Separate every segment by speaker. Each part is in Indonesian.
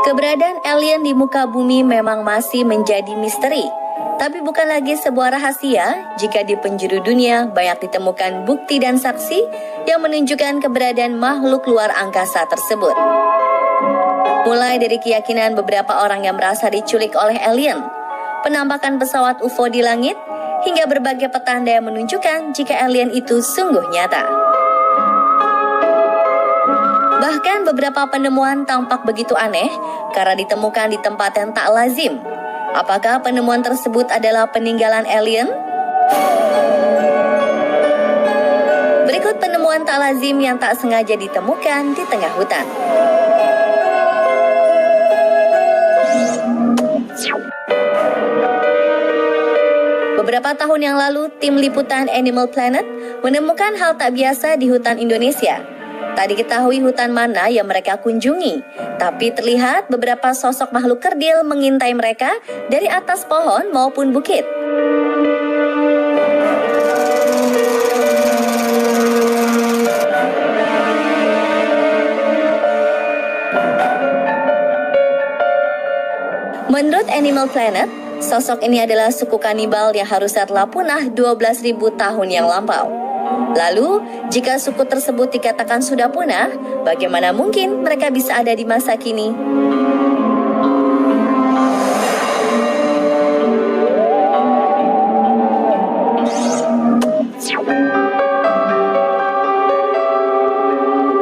Speaker 1: Keberadaan alien di muka bumi memang masih menjadi misteri. Tapi bukan lagi sebuah rahasia jika di penjuru dunia banyak ditemukan bukti dan saksi yang menunjukkan keberadaan makhluk luar angkasa tersebut. Mulai dari keyakinan beberapa orang yang merasa diculik oleh alien, penampakan pesawat UFO di langit, hingga berbagai petanda yang menunjukkan jika alien itu sungguh nyata. Bahkan beberapa penemuan tampak begitu aneh karena ditemukan di tempat yang tak lazim. Apakah penemuan tersebut adalah peninggalan alien? Berikut penemuan tak lazim yang tak sengaja ditemukan di tengah hutan. Beberapa tahun yang lalu, tim liputan Animal Planet menemukan hal tak biasa di hutan Indonesia. Tak diketahui hutan mana yang mereka kunjungi, tapi terlihat beberapa sosok makhluk kerdil mengintai mereka dari atas pohon maupun bukit. Menurut Animal Planet, sosok ini adalah suku kanibal yang harusnya telah punah 12.000 tahun yang lampau. Lalu, jika suku tersebut dikatakan sudah punah, bagaimana mungkin mereka bisa ada di masa kini?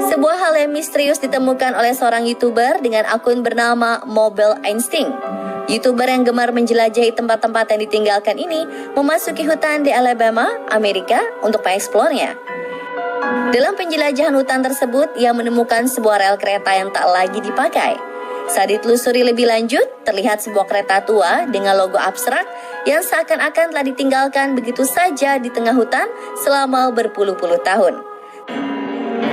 Speaker 1: Sebuah hal yang misterius ditemukan oleh seorang YouTuber dengan akun bernama Mobile Instinct. YouTuber yang gemar menjelajahi tempat-tempat yang ditinggalkan ini memasuki hutan di Alabama, Amerika untuk mengeksplornya. Dalam penjelajahan hutan tersebut, ia menemukan sebuah rel kereta yang tak lagi dipakai. Saat ditelusuri lebih lanjut, terlihat sebuah kereta tua dengan logo abstrak yang seakan-akan telah ditinggalkan begitu saja di tengah hutan selama berpuluh-puluh tahun.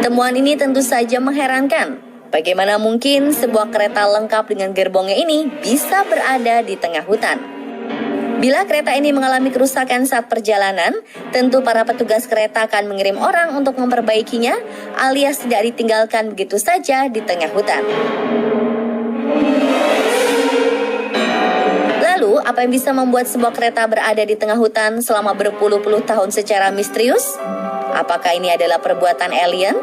Speaker 1: Temuan ini tentu saja mengherankan. Bagaimana mungkin sebuah kereta lengkap dengan gerbongnya ini bisa berada di tengah hutan? Bila kereta ini mengalami kerusakan saat perjalanan, tentu para petugas kereta akan mengirim orang untuk memperbaikinya, alias tidak ditinggalkan begitu saja di tengah hutan. Lalu, apa yang bisa membuat sebuah kereta berada di tengah hutan selama berpuluh-puluh tahun secara misterius? Apakah ini adalah perbuatan alien?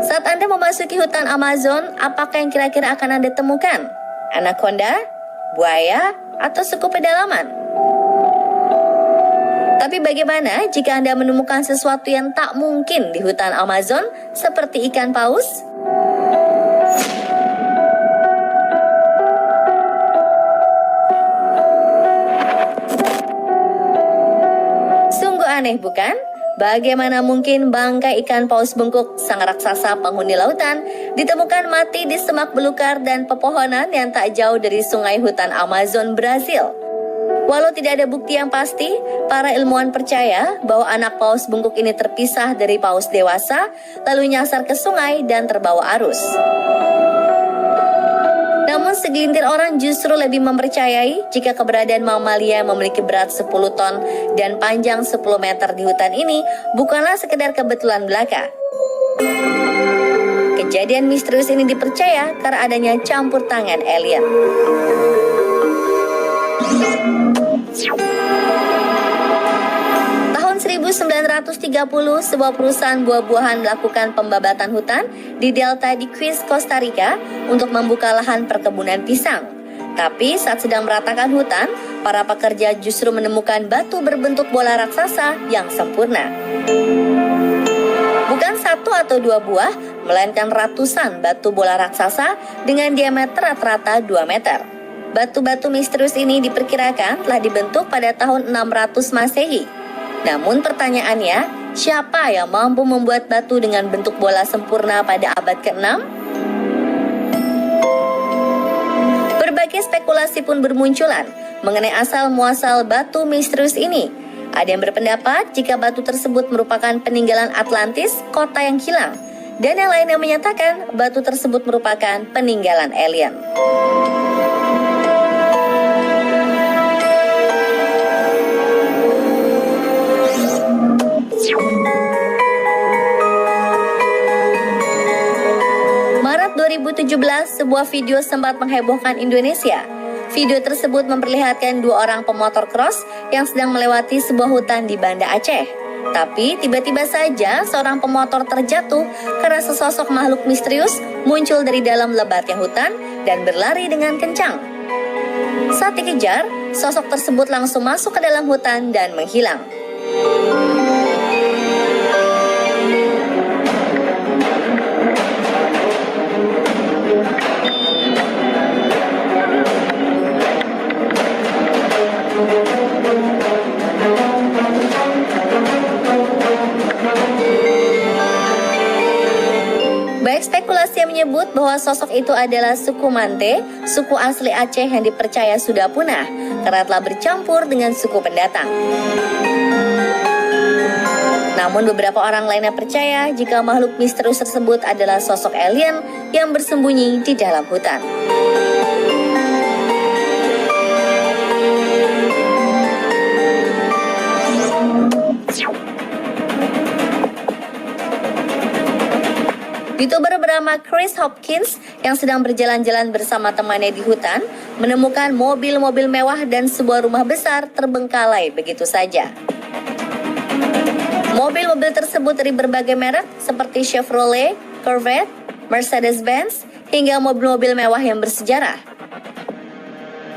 Speaker 1: Saat Anda memasuki hutan Amazon, apakah yang kira-kira akan Anda temukan? Anaconda, buaya, atau suku pedalaman? Tapi bagaimana jika Anda menemukan sesuatu yang tak mungkin di hutan Amazon, seperti ikan paus? Sungguh aneh, bukan? Bagaimana mungkin bangkai ikan paus bengkok, sang raksasa penghuni lautan, ditemukan mati di semak belukar dan pepohonan yang tak jauh dari sungai hutan Amazon, Brazil? Walau tidak ada bukti yang pasti, para ilmuwan percaya bahwa anak paus bengkok ini terpisah dari paus dewasa, lalu nyasar ke sungai dan terbawa arus. Namun segelintir orang justru lebih mempercayai jika keberadaan mamalia yang memiliki berat 10 ton dan panjang 10 meter di hutan ini bukanlah sekedar kebetulan belaka. Kejadian misterius ini dipercaya karena adanya campur tangan alien. Tahun 1930, sebuah perusahaan buah-buahan melakukan pembabatan hutan di delta di Queens, Costa Rica untuk membuka lahan perkebunan pisang. Tapi saat sedang meratakan hutan, para pekerja justru menemukan batu berbentuk bola raksasa yang sempurna. Bukan satu atau dua buah, melainkan ratusan batu bola raksasa dengan diameter rata-rata 2 meter. Batu-batu misterius ini diperkirakan telah dibentuk pada tahun 600 Masehi. Namun pertanyaannya, siapa yang mampu membuat batu dengan bentuk bola sempurna pada abad ke-6? Berbagai spekulasi pun bermunculan mengenai asal-muasal batu misterius ini. Ada yang berpendapat jika batu tersebut merupakan peninggalan Atlantis, kota yang hilang. Dan yang lainnya menyatakan batu tersebut merupakan peninggalan alien. 2017, sebuah video sempat menghebohkan Indonesia. Video tersebut memperlihatkan dua orang pemotor cross yang sedang melewati sebuah hutan di Banda Aceh. Tapi tiba-tiba saja seorang pemotor terjatuh karena sesosok makhluk misterius muncul dari dalam lebatnya hutan dan berlari dengan kencang. Saat dikejar, sosok tersebut langsung masuk ke dalam hutan dan menghilang. Banyak spekulasi yang menyebut bahwa sosok itu adalah suku Mante, suku asli Aceh yang dipercaya sudah punah karena telah bercampur dengan suku pendatang. Namun beberapa orang lainnya percaya jika makhluk misterius tersebut adalah sosok alien yang bersembunyi di dalam hutan. YouTuber bernama Chris Hopkins yang sedang berjalan-jalan bersama temannya di hutan menemukan mobil-mobil mewah dan sebuah rumah besar terbengkalai begitu saja. Mobil-mobil tersebut dari berbagai merek seperti Chevrolet, Corvette, Mercedes-Benz, hingga mobil-mobil mewah yang bersejarah.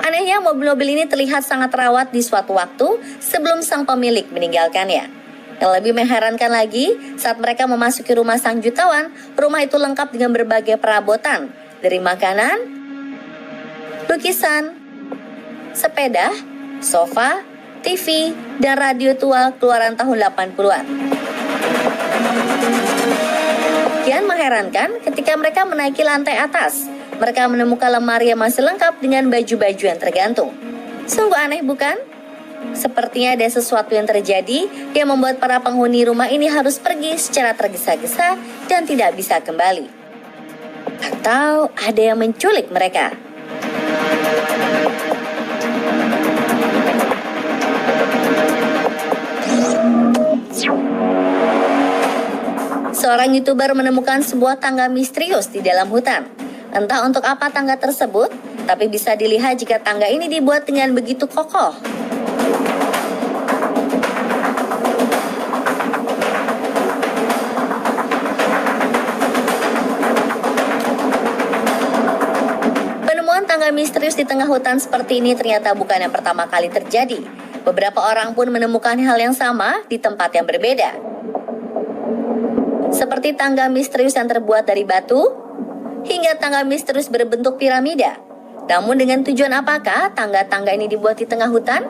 Speaker 1: Anehnya, mobil-mobil ini terlihat sangat rawat di suatu waktu sebelum sang pemilik meninggalkannya. Yang lebih mengherankan lagi, saat mereka memasuki rumah sang jutawan, rumah itu lengkap dengan berbagai perabotan, dari makanan, lukisan, sepeda, sofa, TV, dan radio tua keluaran tahun 80-an. Kian mengherankan ketika mereka menaiki lantai atas, mereka menemukan lemari yang masih lengkap dengan baju-baju yang tergantung. Sungguh aneh, bukan? Sepertinya ada sesuatu yang terjadi yang membuat para penghuni rumah ini harus pergi secara tergesa-gesa dan tidak bisa kembali. Atau ada yang menculik mereka. Seorang YouTuber menemukan sebuah tangga misterius di dalam hutan. Entah untuk apa tangga tersebut, tapi bisa dilihat jika tangga ini dibuat dengan begitu kokoh. Tangga misterius di tengah hutan seperti ini ternyata bukan yang pertama kali terjadi. Beberapa orang pun menemukan hal yang sama di tempat yang berbeda. Seperti tangga misterius yang terbuat dari batu, hingga tangga misterius berbentuk piramida. Namun dengan tujuan apakah tangga-tangga ini dibuat di tengah hutan?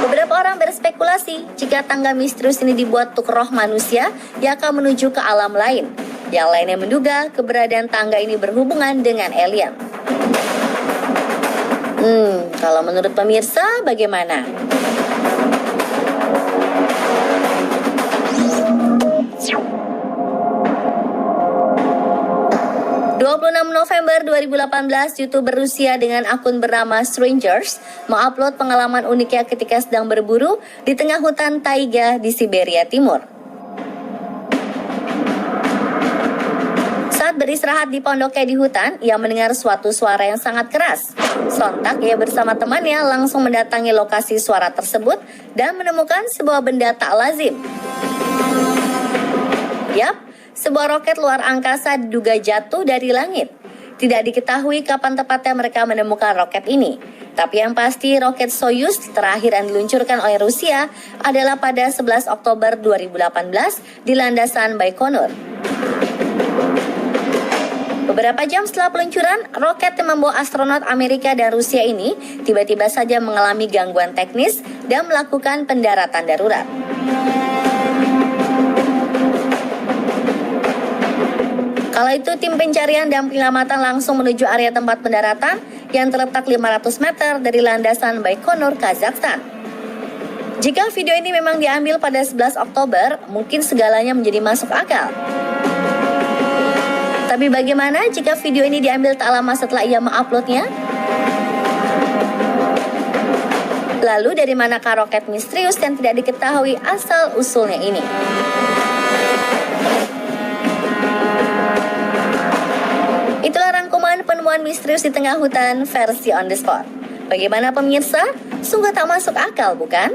Speaker 1: Beberapa orang berspekulasi jika tangga misterius ini dibuat untuk roh manusia yang akan menuju ke alam lain. Yang lainnya menduga keberadaan tangga ini berhubungan dengan alien. Kalau menurut pemirsa bagaimana? November 2018, YouTuber Rusia dengan akun bernama Strangers mengupload pengalaman uniknya ketika sedang berburu di tengah hutan taiga di Siberia Timur. Saat beristirahat di pondoknya di hutan, ia mendengar suatu suara yang sangat keras. Sontak ia bersama temannya langsung mendatangi lokasi suara tersebut dan menemukan sebuah benda tak lazim. Yap, sebuah roket luar angkasa diduga jatuh dari langit. Tidak diketahui kapan tepatnya mereka menemukan roket ini. Tapi yang pasti roket Soyuz terakhir yang diluncurkan oleh Rusia adalah pada 11 Oktober 2018 di landasan Baikonur. Beberapa jam setelah peluncuran, roket yang membawa astronot Amerika dan Rusia ini tiba-tiba saja mengalami gangguan teknis dan melakukan pendaratan darurat. Kala itu tim pencarian dan penyelamatan langsung menuju area tempat pendaratan yang terletak 500 meter dari landasan Baikonur, Kazakhstan. Jika video ini memang diambil pada 11 Oktober, mungkin segalanya menjadi masuk akal. Tapi bagaimana jika video ini diambil tak lama setelah ia menguploadnya? Lalu dari manakah roket misterius yang tidak diketahui asal-usulnya ini? penemuan misterius di tengah hutan versi on the spot. Bagaimana pemirsa? Sungguh tak masuk akal, bukan?